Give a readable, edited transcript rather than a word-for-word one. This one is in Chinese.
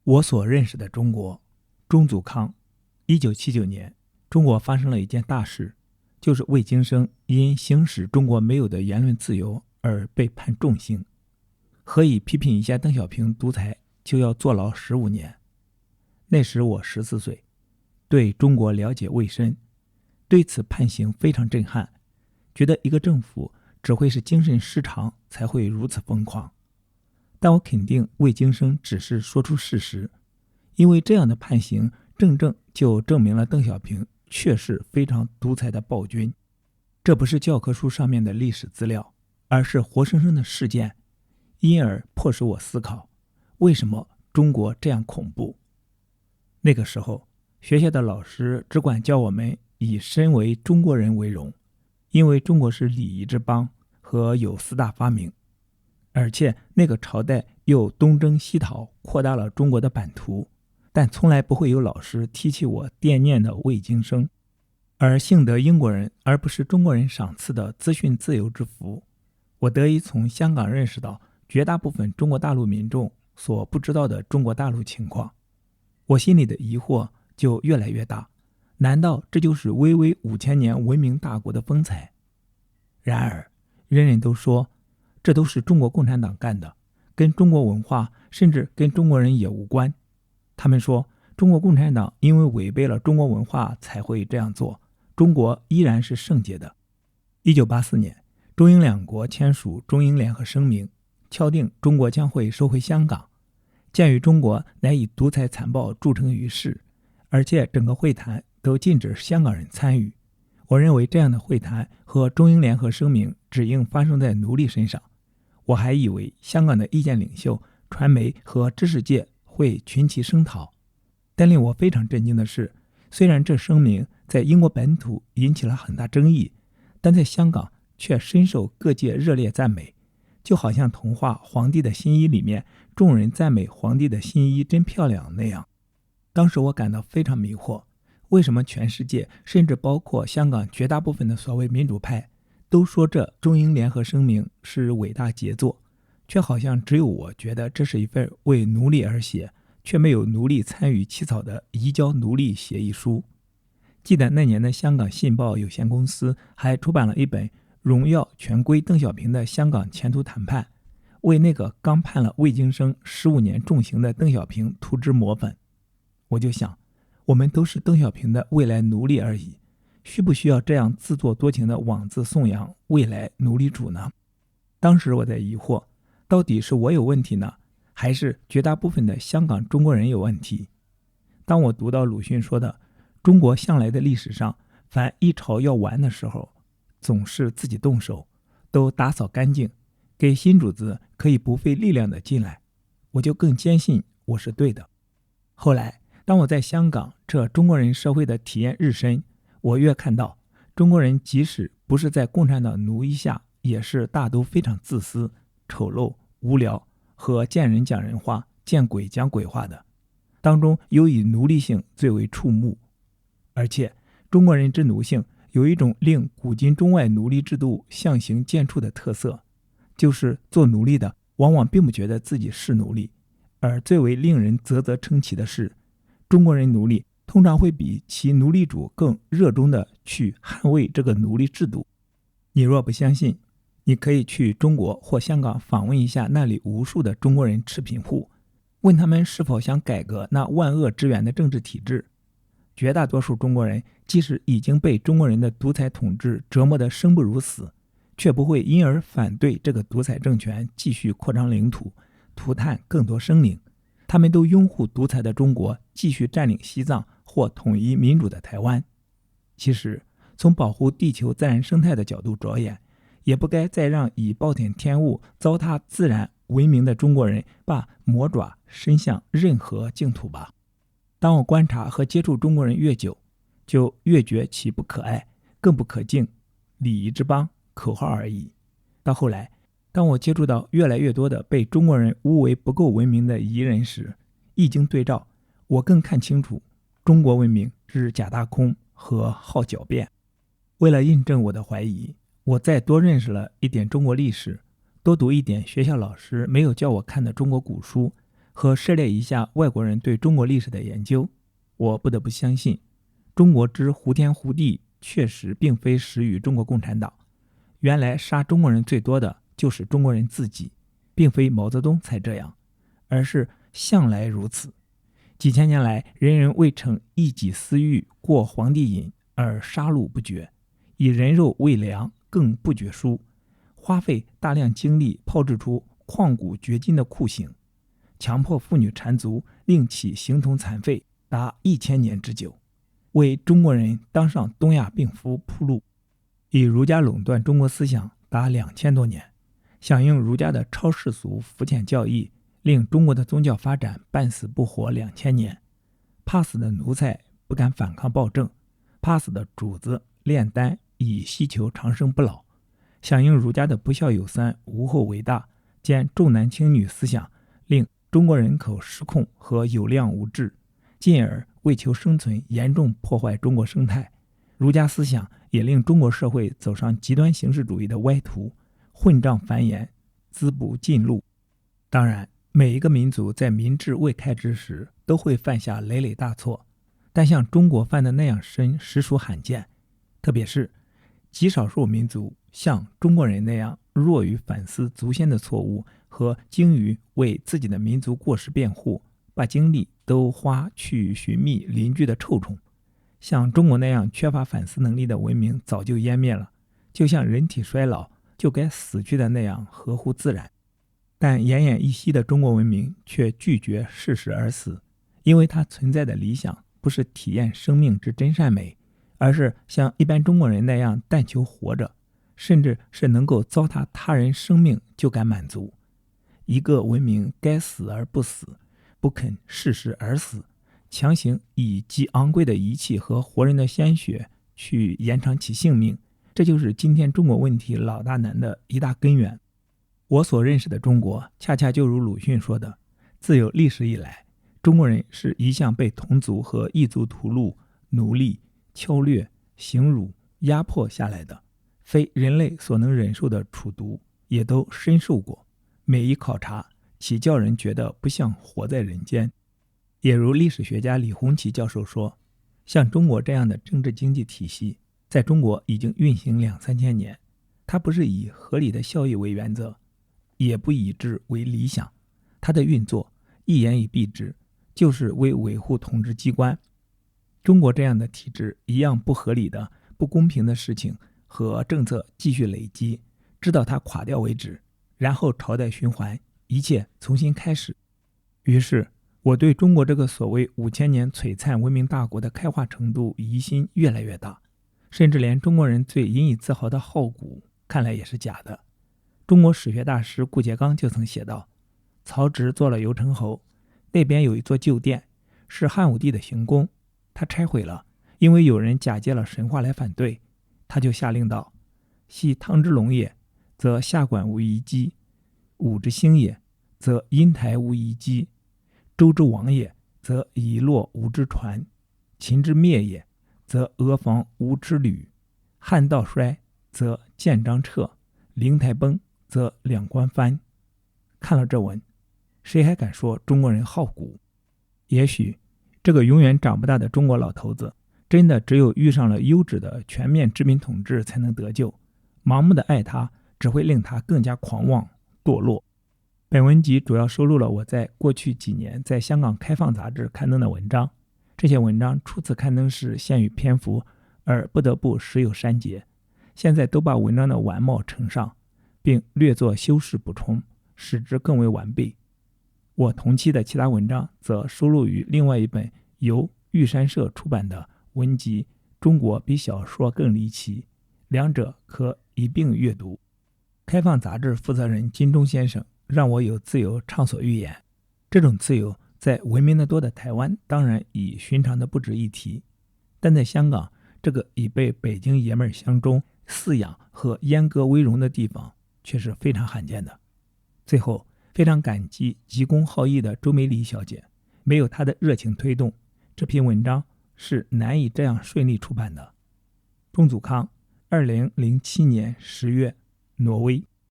我所認識的中國，鍾祖康。1979年，中國發生了一件大事，就是魏京生因行使中国没有的言論自由而被判重刑。何以批評一下鄧小平獨裁就要坐牢15年？那時我14歲，對中國了解未深，對此判刑非常震撼，覺得一個政府只會是精神失常才會如此瘋狂。但我肯定魏京生只是說出事實，因為這樣的判刑正就證明了鄧小平確是非常獨裁的暴君。這不是教科書上面的歷史資料，而是活生生的事件，因而迫使我思考，為什麼中國這樣恐怖？那個時候，學校的老師只管教我們以身為中國人為榮，因為中國是禮儀之邦和有4大發明，而且那個朝代又東征西討，擴大了中國的版圖，但從來不會有老師提起我惦念的魏京生，而幸得英國人而不是中國人賞賜的資訊自由之福，我得以從香港認識到絕大部分中國大陸民眾所不知道的中國大陸情況。我心裡的疑惑就越來越大，難道這就是巍巍5000年文明大國的風采？然而，人人都說這都是中國共產黨幹的，跟中國文化甚至跟中國人也無關。他們說中國共產黨因為違背了中國文化才會這樣做，中國依然是聖潔的。1984年，中英兩國簽署中英聯合聲明，敲定中國將會收回香港。鑑於中國乃以獨裁殘暴著稱於世，而且整個會談都禁止香港人參與，我認為這樣的會談和中英聯合聲明只應發生在奴隸身上。我還以為香港的意見領袖、傳媒和知識界會群起聲討。但令我非常震驚的是，雖然這聲明在英國本土引起了很大爭議，但在香港卻深受各界熱烈讚美，就好像童話《皇帝的新衣》裡面眾人讚美皇帝的新衣真漂亮那樣。當時我感到非常迷惑，為什麼全世界甚至包括香港絕大部分的所謂民主派都說這中英聯合聲明是偉大傑作，卻好像只有我覺得這是一份為奴隸而寫卻沒有奴隸參與起草的移交奴隸協議書。記得那年的香港信報有限公司還出版了一本榮耀全歸鄧小平的香港前途談判，為那個剛判了魏京生15年重刑的鄧小平塗脂抹粉。我就想，我們都是鄧小平的未來奴隸而已，需不需要這樣自作多情的妄自頌揚未來奴隸主呢？當時我在疑惑，到底是我有問題呢，還是絕大部分的香港中國人有問題？當我讀到魯迅說的中國向來的歷史上，凡一朝要完的時候，總是自己動手，都打掃乾淨，給新主子可以不費力量的進來，我就更堅信我是对的。後來當我在香港這中國人社會的體驗日深，我越看到中國人即使不是在共產黨奴役下，也是大都非常自私、醜陋、無聊和見人講人話、見鬼講鬼話的，當中尤以奴隸性最為觸目。而且中國人之奴性有一種令古今中外奴隸制度相形見絀的特色，就是做奴隸的往往並不覺得自己是奴隸，而最為令人嘖嘖稱奇的是，中國人奴隸通常會比其奴隸主更熱衷的去捍衛這個奴隸制度。你若不相信，你可以去中國或香港訪問一下那裡無數的中國人赤貧戶，問他們是否想改革那萬惡之源的政治體制。絕大多數中國人即使已經被中國人的獨裁統治折磨得生不如死，卻不會因而反對這個獨裁政權繼續擴張領土，塗炭更多生靈。他們都擁護獨裁的中國繼續佔領西藏或統一民主的台灣。其實從保護地球自然生態的角度着眼，也不該再讓以暴殄天物糟蹋自然文明的中國人把魔爪伸向任何净土吧。當我觀察和接觸中國人越久，就越覺其不可愛，更不可敬，禮儀之邦，口號而已。到後來，當我接觸到越來越多的被中國人誣為不夠文明的夷人時，一經對照，我更看清楚中國文明是假大空和好狡辯。為了印證我的懷疑，我再多認識了一點中國歷史，多讀一點學校老師沒有教我看的中國古書，和涉獵一下外國人對中國歷史的研究，我不得不相信，中國之胡天胡地確實並非始於中國共產黨。原來殺中國人最多的就是中國人自己，並非毛澤東才這樣，而是向來如此。幾千年來，人人為逞一己私欲、過皇帝癮而殺戮不絕，以人肉為糧更不覺輸，花費大量精力炮製出曠古絕今的酷刑，強迫婦女纏足，令其形同殘廢達1000年之久，為中國人當上東亞病夫鋪路。以儒家壟斷中國思想達2000多年，響應儒家的超世俗膚淺教義，令中國的宗教發展半死不活2000年。怕死的奴才不敢反抗暴政，怕死的主子煉丹以希求長生不老。響應儒家的不孝有三，無後為大，兼重男輕女思想，令中國人口失控和有量无质，进而為求生存嚴重破壞中國生態。儒家思想也令中國社會走上極端形式主義的歪途，混賬繁衍，滋不盡露。當然，每一個民族在民智未開之時都會犯下累累大錯，但像中國犯的那樣深實屬罕見。特別是極少數民族像中國人那樣弱於反思祖先的錯誤和精於為自己的民族過失辯護，把精力都花去尋覓鄰居的臭蟲。像中國那樣缺乏反思能力的文明早就湮滅了，就像人體衰老就該死去的那樣合乎自然。但奄奄一息的中國文明卻拒絕視死而死，因為它存在的理想不是體驗生命之真善美，而是像一般中國人那樣但求活着，甚至是能夠糟蹋他人生命就敢滿足。一個文明該死而不死，不肯视死而死，強行以极昂貴的儀器和活人的鮮血去延長其性命，這就是今天中國問題老大難的一大根源。我所認識的中國，恰恰就如魯迅說的，自有歷史以來，中國人是一向被同族和異族屠戮、奴隸、憍掠、刑辱、壓迫下來的，非人類所能忍受的處毒，也都深受過。每一考察，其叫人覺得不像活在人間。也如歷史學家李鴻其教授說，像中國這樣的政治經濟體系，在中國已經運行2-3千年，它不是以合理的效益為原則，也不以之為理想，它的運作一言以蔽之，就是為維護統治機關。中國這樣的體制，一樣不合理的、不公平的事情和政策繼續累積，直到它垮掉為止，然後朝代循環，一切重新開始。於是我對中國這個所謂5000年璀璨文明大國的開化程度疑心越來越大，甚至連中國人最引以自豪的好古，看來也是假的。中國史學大師顧顳剛就曾寫道，曹植做了游城侯，那邊有一座舊殿，是漢武帝的行宮，他拆毀了，因為有人假借了神話來反對，他就下令道，昔湯之龍也，則下館無遺跡；武之興也，則陰台無遺跡；周之亡也，則以洛無之船；秦之滅也，則阿房無之旅；漢道衰，則建章撤；靈台崩，則兩官翻。看了這文，誰還敢說中國人好古？也許這個永遠長不大的中國老頭子，真的只有遇上了優質的全面殖民統治才能得救，盲目的愛他只會令他更加狂妄墮落。本文集主要收錄了我在過去幾年在香港開放雜誌刊登的文章，這些文章初次刊登時限於篇幅，而不得不時有刪節，現在都把文章的完貌呈上，並略作修飾補充，使之更為完備。我同期的其他文章則收錄於另外一本由玉山社出版的文集《中國比小說更離奇》，兩者可一併閱讀。開放雜誌負責人金鐘先生讓我有自由暢所欲言，這種自由在文明的多的台灣當然已尋常的不值一提，但在香港這個已被北京爺們兒相中、飼養和閹割為榮的地方卻是非常罕見的。最後非常感激急公好義的周美麗小姐，沒有她的熱情推動，這篇文章是難以這樣順利出版的。鍾祖康，2007年10月，挪威。